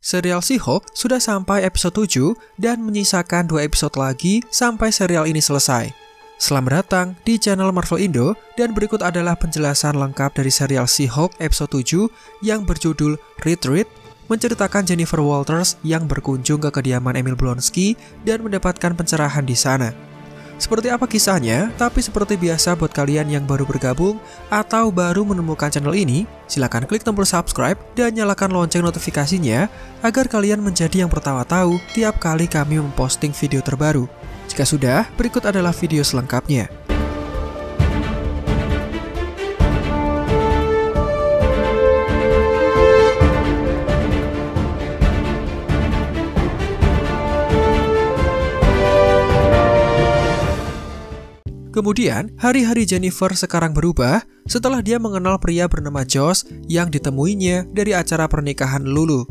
Serial She-Hulk sudah sampai episode 7 dan menyisakan 2 episode lagi sampai serial ini selesai. Selamat datang di channel Marvel Indo dan berikut adalah penjelasan lengkap dari serial She-Hulk episode 7 yang berjudul Retreat, menceritakan Jennifer Walters yang berkunjung ke kediaman Emil Blonsky dan mendapatkan pencerahan di sana. Seperti apa kisahnya? Tapi seperti biasa buat kalian yang baru bergabung atau baru menemukan channel ini, silakan klik tombol subscribe dan nyalakan lonceng notifikasinya agar kalian menjadi yang pertama tahu tiap kali kami memposting video terbaru. Jika sudah, berikut adalah video selengkapnya. Kemudian, hari-hari Jennifer sekarang berubah setelah dia mengenal pria bernama Josh yang ditemuinya dari acara pernikahan Lulu.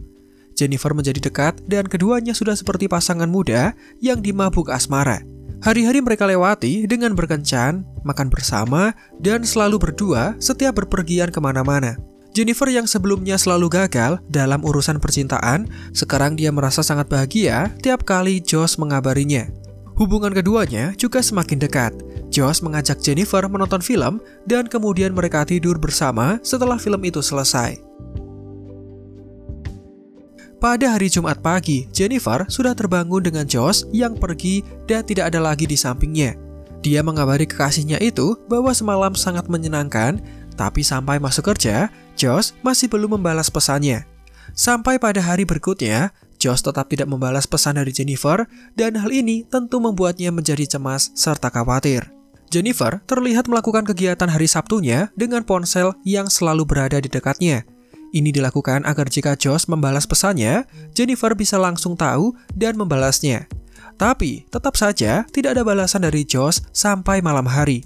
Jennifer menjadi dekat dan keduanya sudah seperti pasangan muda yang dimabuk asmara. Hari-hari mereka lewati dengan berkencan, makan bersama, dan selalu berdua setiap berpergian kemana-mana. Jennifer yang sebelumnya selalu gagal dalam urusan percintaan, sekarang dia merasa sangat bahagia tiap kali Josh mengabarinya. Hubungan keduanya juga semakin dekat. Josh mengajak Jennifer menonton film dan kemudian mereka tidur bersama setelah film itu selesai. Pada hari Jumat pagi, Jennifer sudah terbangun dengan Josh yang pergi dan tidak ada lagi di sampingnya. Dia mengabari kekasihnya itu bahwa semalam sangat menyenangkan, tapi sampai masuk kerja, Josh masih belum membalas pesannya. Sampai pada hari berikutnya, Josh tetap tidak membalas pesan dari Jennifer dan hal ini tentu membuatnya menjadi cemas serta khawatir. Jennifer terlihat melakukan kegiatan hari Sabtunya dengan ponsel yang selalu berada di dekatnya. Ini dilakukan agar jika Josh membalas pesannya, Jennifer bisa langsung tahu dan membalasnya. Tapi tetap saja tidak ada balasan dari Josh sampai malam hari.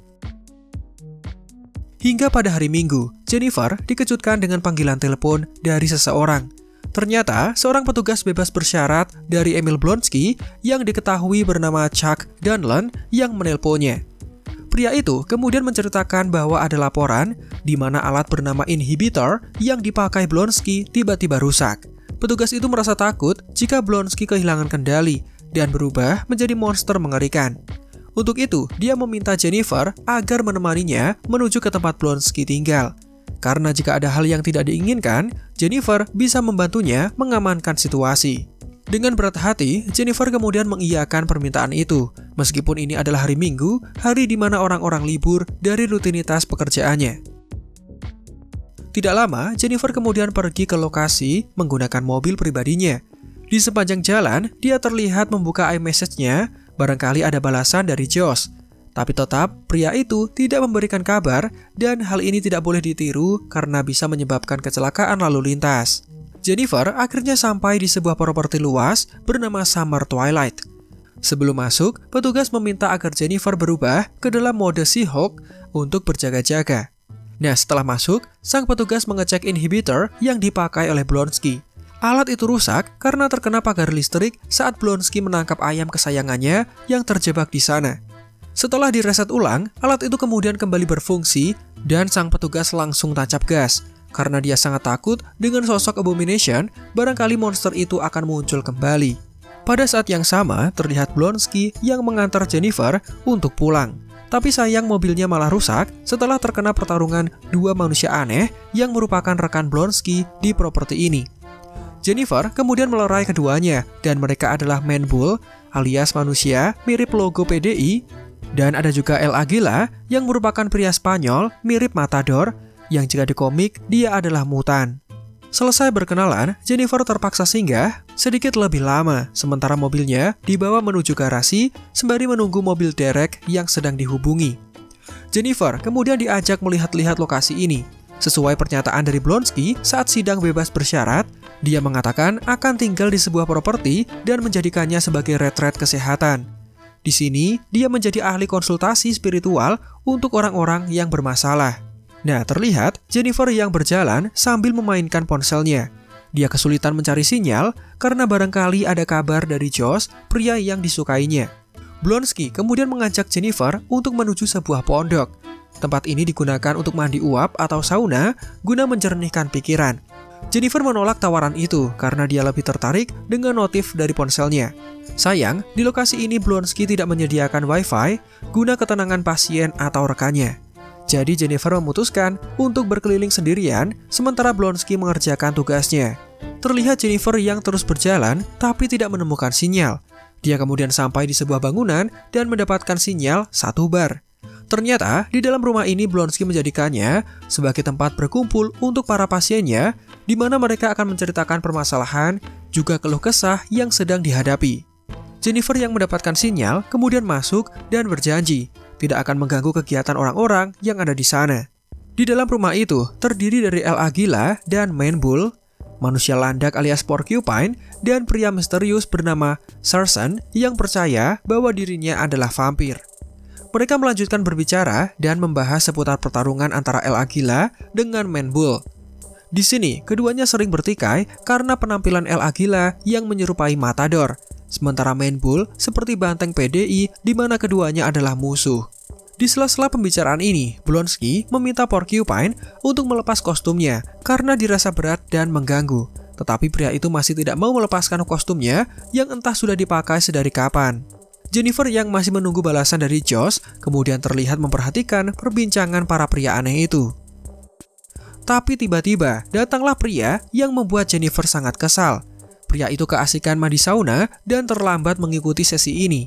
Hingga pada hari Minggu, Jennifer dikejutkan dengan panggilan telepon dari seseorang. Ternyata, seorang petugas bebas bersyarat dari Emil Blonsky yang diketahui bernama Chuck Dunlan yang menelponnya. Pria itu kemudian menceritakan bahwa ada laporan di mana alat bernama inhibitor yang dipakai Blonsky tiba-tiba rusak. Petugas itu merasa takut jika Blonsky kehilangan kendali dan berubah menjadi monster mengerikan. Untuk itu, dia meminta Jennifer agar menemaninya menuju ke tempat Blonsky tinggal. Karena jika ada hal yang tidak diinginkan, Jennifer bisa membantunya mengamankan situasi. Dengan berat hati, Jennifer kemudian mengiyakan permintaan itu, meskipun ini adalah hari Minggu, hari di mana orang-orang libur dari rutinitas pekerjaannya. Tidak lama, Jennifer kemudian pergi ke lokasi menggunakan mobil pribadinya. Di sepanjang jalan, dia terlihat membuka iMessage-nya, barangkali ada balasan dari Josh. Tapi tetap, pria itu tidak memberikan kabar dan hal ini tidak boleh ditiru karena bisa menyebabkan kecelakaan lalu lintas. Jennifer akhirnya sampai di sebuah properti luas bernama Summer Twilight. Sebelum masuk, petugas meminta agar Jennifer berubah ke dalam mode She-Hulk untuk berjaga-jaga. Nah, setelah masuk, sang petugas mengecek inhibitor yang dipakai oleh Blonsky. Alat itu rusak karena terkena pagar listrik saat Blonsky menangkap ayam kesayangannya yang terjebak di sana. Setelah direset ulang, alat itu kemudian kembali berfungsi dan sang petugas langsung tancap gas. Karena dia sangat takut dengan sosok Abomination, barangkali monster itu akan muncul kembali. Pada saat yang sama, terlihat Blonsky yang mengantar Jennifer untuk pulang. Tapi sayang mobilnya malah rusak setelah terkena pertarungan dua manusia aneh yang merupakan rekan Blonsky di properti ini. Jennifer kemudian melerai keduanya dan mereka adalah Man-Bull alias manusia mirip logo PDI. Dan ada juga El Aguila yang merupakan pria Spanyol mirip Matador yang jika di komik dia adalah mutan. Selesai berkenalan, Jennifer terpaksa singgah sedikit lebih lama sementara mobilnya dibawa menuju garasi sembari menunggu mobil Derek yang sedang dihubungi. Jennifer kemudian diajak melihat-lihat lokasi ini. Sesuai pernyataan dari Blonsky saat sidang bebas bersyarat, dia mengatakan akan tinggal di sebuah properti dan menjadikannya sebagai retret kesehatan. Di sini, dia menjadi ahli konsultasi spiritual untuk orang-orang yang bermasalah. Nah, terlihat Jennifer yang berjalan sambil memainkan ponselnya. Dia kesulitan mencari sinyal karena barangkali ada kabar dari Josh, pria yang disukainya. Blonsky kemudian mengajak Jennifer untuk menuju sebuah pondok. Tempat ini digunakan untuk mandi uap atau sauna guna menjernihkan pikiran. Jennifer menolak tawaran itu karena dia lebih tertarik dengan notif dari ponselnya. Sayang, di lokasi ini Blonsky tidak menyediakan wifi guna ketenangan pasien atau rekannya. Jadi Jennifer memutuskan untuk berkeliling sendirian sementara Blonsky mengerjakan tugasnya. Terlihat Jennifer yang terus berjalan tapi tidak menemukan sinyal. Dia kemudian sampai di sebuah bangunan dan mendapatkan sinyal satu bar. Ternyata di dalam rumah ini Blonsky menjadikannya sebagai tempat berkumpul untuk para pasiennya, di mana mereka akan menceritakan permasalahan juga keluh kesah yang sedang dihadapi. Jennifer yang mendapatkan sinyal kemudian masuk dan berjanji tidak akan mengganggu kegiatan orang-orang yang ada di sana. Di dalam rumah itu terdiri dari El Aguila dan Man Bull, manusia landak alias porcupine, dan pria misterius bernama Sarson yang percaya bahwa dirinya adalah vampir. Mereka melanjutkan berbicara dan membahas seputar pertarungan antara El Aguila dengan Man Bull. Di sini, keduanya sering bertikai karena penampilan El Aguila yang menyerupai matador, sementara Man Bull seperti banteng PDI di mana keduanya adalah musuh. Di sela-sela pembicaraan ini, Blonsky meminta Porcupine untuk melepas kostumnya karena dirasa berat dan mengganggu. Tetapi pria itu masih tidak mau melepaskan kostumnya yang entah sudah dipakai sedari kapan. Jennifer yang masih menunggu balasan dari Josh kemudian terlihat memperhatikan perbincangan para pria aneh itu. Tapi tiba-tiba datanglah pria yang membuat Jennifer sangat kesal. Pria itu keasikan mandi sauna dan terlambat mengikuti sesi ini.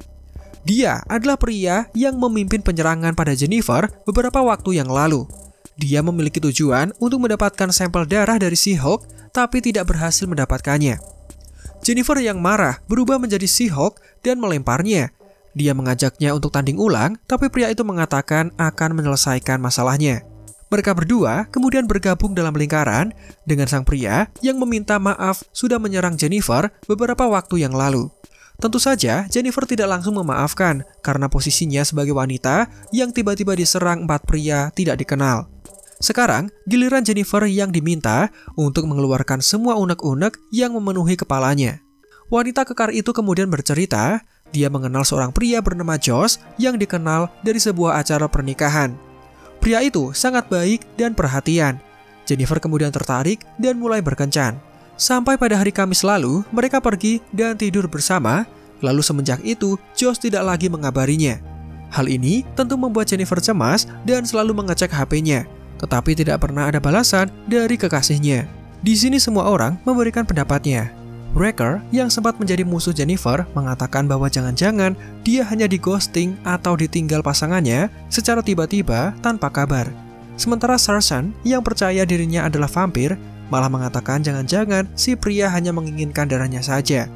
Dia adalah pria yang memimpin penyerangan pada Jennifer beberapa waktu yang lalu. Dia memiliki tujuan untuk mendapatkan sampel darah dari She-Hulk, tapi tidak berhasil mendapatkannya. Jennifer yang marah berubah menjadi She-Hulk dan melemparnya. Dia mengajaknya untuk tanding ulang, tapi pria itu mengatakan akan menyelesaikan masalahnya. Mereka berdua kemudian bergabung dalam lingkaran dengan sang pria yang meminta maaf sudah menyerang Jennifer beberapa waktu yang lalu. Tentu saja Jennifer tidak langsung memaafkan karena posisinya sebagai wanita yang tiba-tiba diserang 4 pria tidak dikenal. Sekarang, giliran Jennifer yang diminta untuk mengeluarkan semua unek-unek yang memenuhi kepalanya. Wanita kekar itu kemudian bercerita, dia mengenal seorang pria bernama Josh yang dikenal dari sebuah acara pernikahan. Pria itu sangat baik dan perhatian. Jennifer kemudian tertarik dan mulai berkencan. Sampai pada hari Kamis lalu, mereka pergi dan tidur bersama, lalu semenjak itu Josh tidak lagi mengabarinya. Hal ini tentu membuat Jennifer cemas dan selalu mengecek HP-nya. Tetapi tidak pernah ada balasan dari kekasihnya. Di sini semua orang memberikan pendapatnya. Wrecker yang sempat menjadi musuh Jennifer mengatakan bahwa jangan-jangan dia hanya di ghosting atau ditinggal pasangannya secara tiba-tiba tanpa kabar. Sementara Sarson yang percaya dirinya adalah vampir malah mengatakan jangan-jangan si pria hanya menginginkan darahnya saja.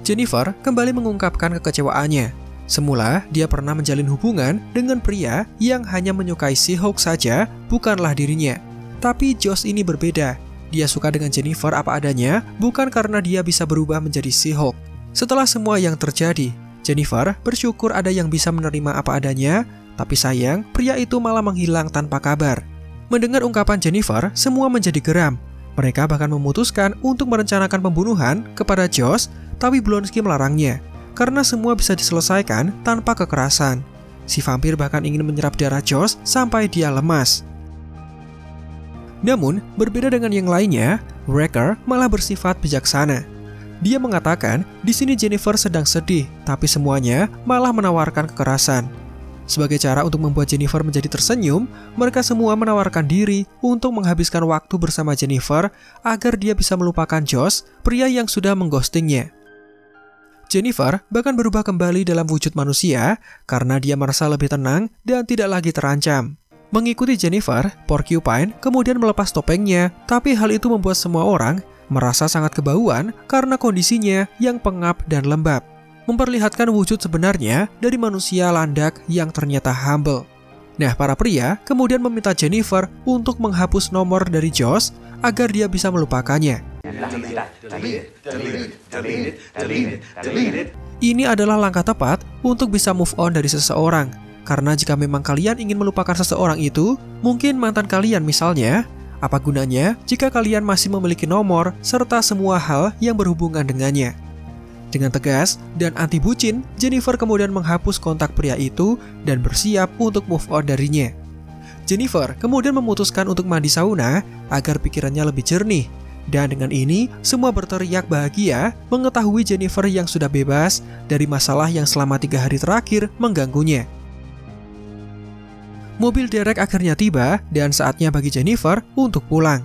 Jennifer kembali mengungkapkan kekecewaannya. Semula, dia pernah menjalin hubungan dengan pria yang hanya menyukai She-Hulk saja, bukanlah dirinya. Tapi Josh ini berbeda. Dia suka dengan Jennifer apa adanya, bukan karena dia bisa berubah menjadi She-Hulk. Setelah semua yang terjadi, Jennifer bersyukur ada yang bisa menerima apa adanya, tapi sayang, pria itu malah menghilang tanpa kabar. Mendengar ungkapan Jennifer, semua menjadi geram. Mereka bahkan memutuskan untuk merencanakan pembunuhan kepada Josh, tapi Blonsky melarangnya. Karena semua bisa diselesaikan tanpa kekerasan. Si vampir bahkan ingin menyerap darah Josh sampai dia lemas. Namun, berbeda dengan yang lainnya, Wrecker malah bersifat bijaksana. Dia mengatakan, di sini Jennifer sedang sedih, tapi semuanya malah menawarkan kekerasan. Sebagai cara untuk membuat Jennifer menjadi tersenyum, mereka semua menawarkan diri untuk menghabiskan waktu bersama Jennifer agar dia bisa melupakan Josh, pria yang sudah mengghostingnya. Jennifer bahkan berubah kembali dalam wujud manusia karena dia merasa lebih tenang dan tidak lagi terancam. Mengikuti Jennifer, Porcupine kemudian melepas topengnya, tapi hal itu membuat semua orang merasa sangat kebauan karena kondisinya yang pengap dan lembab. Memperlihatkan wujud sebenarnya dari manusia landak yang ternyata humble. Nah, para pria kemudian meminta Jennifer untuk menghapus nomor dari Josh agar dia bisa melupakannya. Ini adalah langkah tepat untuk bisa move on dari seseorang. Karena jika memang kalian ingin melupakan seseorang itu, mungkin mantan kalian misalnya, apa gunanya jika kalian masih memiliki nomor serta semua hal yang berhubungan dengannya? Dengan tegas dan anti bucin, Jennifer kemudian menghapus kontak pria itu dan bersiap untuk move on darinya. Jennifer kemudian memutuskan untuk mandi sauna agar pikirannya lebih jernih. Dan dengan ini, semua berteriak bahagia mengetahui Jennifer yang sudah bebas dari masalah yang selama 3 hari terakhir mengganggunya. Mobil Derek akhirnya tiba dan saatnya bagi Jennifer untuk pulang.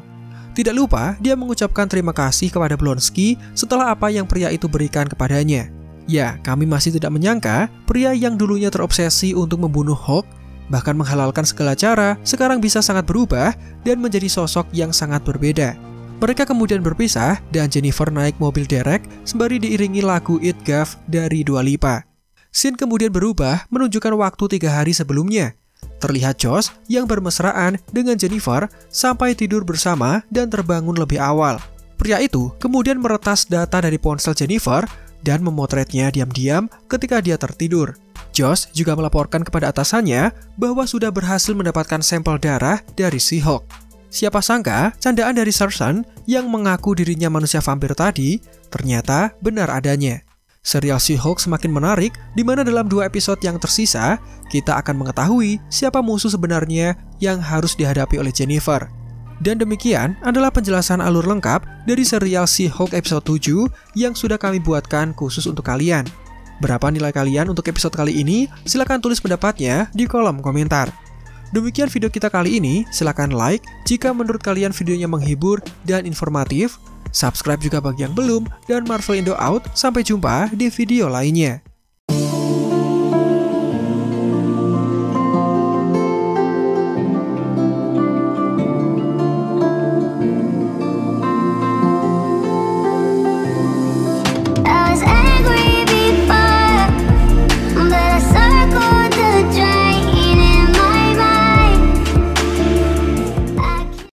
Tidak lupa, dia mengucapkan terima kasih kepada Blonsky setelah apa yang pria itu berikan kepadanya. Ya, kami masih tidak menyangka pria yang dulunya terobsesi untuk membunuh Hawk, bahkan menghalalkan segala cara, sekarang bisa sangat berubah dan menjadi sosok yang sangat berbeda. Mereka kemudian berpisah dan Jennifer naik mobil Derek sembari diiringi lagu It Gave dari Dua Lipa. Scene kemudian berubah menunjukkan waktu 3 hari sebelumnya. Terlihat Josh yang bermesraan dengan Jennifer sampai tidur bersama dan terbangun lebih awal. Pria itu kemudian meretas data dari ponsel Jennifer dan memotretnya diam-diam ketika dia tertidur. Josh juga melaporkan kepada atasannya bahwa sudah berhasil mendapatkan sampel darah dari si Hawk. Siapa sangka, candaan dari Sersan yang mengaku dirinya manusia vampir tadi ternyata benar adanya. Serial She-Hulk semakin menarik, di mana dalam 2 episode yang tersisa, kita akan mengetahui siapa musuh sebenarnya yang harus dihadapi oleh Jennifer. Dan demikian adalah penjelasan alur lengkap dari serial She-Hulk episode 7 yang sudah kami buatkan khusus untuk kalian. Berapa nilai kalian untuk episode kali ini? Silahkan tulis pendapatnya di kolom komentar. Demikian video kita kali ini, silahkan like jika menurut kalian videonya menghibur dan informatif, subscribe juga bagi yang belum, dan Marvel Indo out, sampai jumpa di video lainnya.